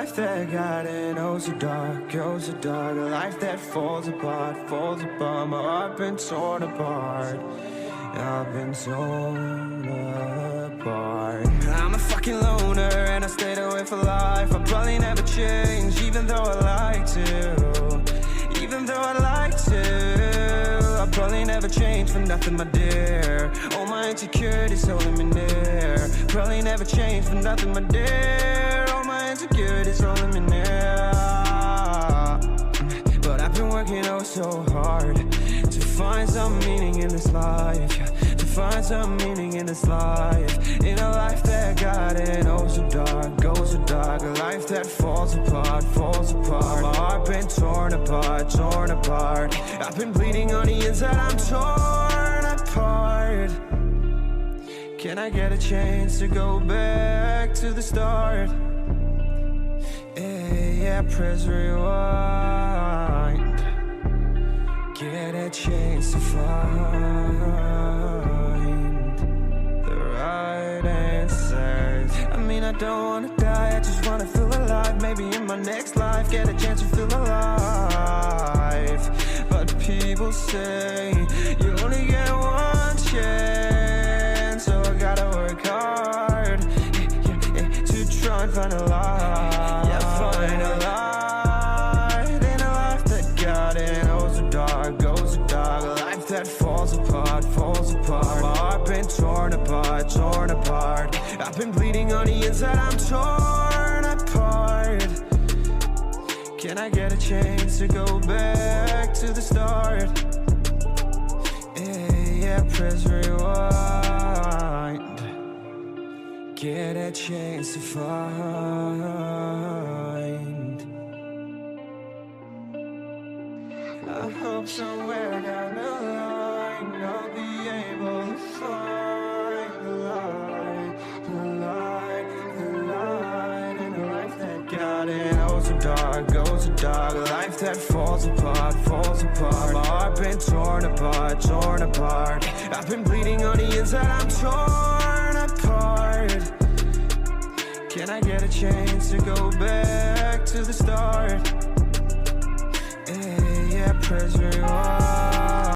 life that got it, oh so dark, oh so dark. A life that falls apart, falls apart. My heart been torn apart, I've been torn apart. I'm a fucking loner and I stayed away for life. I'll probably never change, even though I like to. Even though I like to, I'll probably never change for nothing, my dear. All my insecurities holding me near. Probably never change for nothing, my dear. All my insecurities holding me near. But I've been working oh so hard to find some meaning in this life, to find some meaning in this life. In a life that got it oh so dark, oh so dark. A life that falls apart, falls apart. My heart been torn apart, torn apart. I've been bleeding on the inside, I'm torn apart. Can I get a chance to go back to the start? Yeah, press rewind. Get a chance to find the right answers. I mean, I don't wanna die, I just wanna feel alive. Maybe in my next life, get a chance to feel alive. But people say you only get one chance, so I gotta work hard to try and find a light. Yeah, find a light in a life that got it oh so dark, oh so dark. A life that falls apart, falls apart. My heart been torn apart, torn apart. I've been bleeding on the inside, I'm torn apart. Can I get a chance to go back to the start? Yeah, press rewind. Get a chance to find. I hope somewhere down the line I'll be able to find the light, the light, the light in a life that got it oh so dark, oh so dark. A life that falls apart, falls apart. My heart been torn apart, torn apart. I've been bleeding on the inside, I'm torn apart. Can I get a chance to go back to the start? Yeah, press rewind.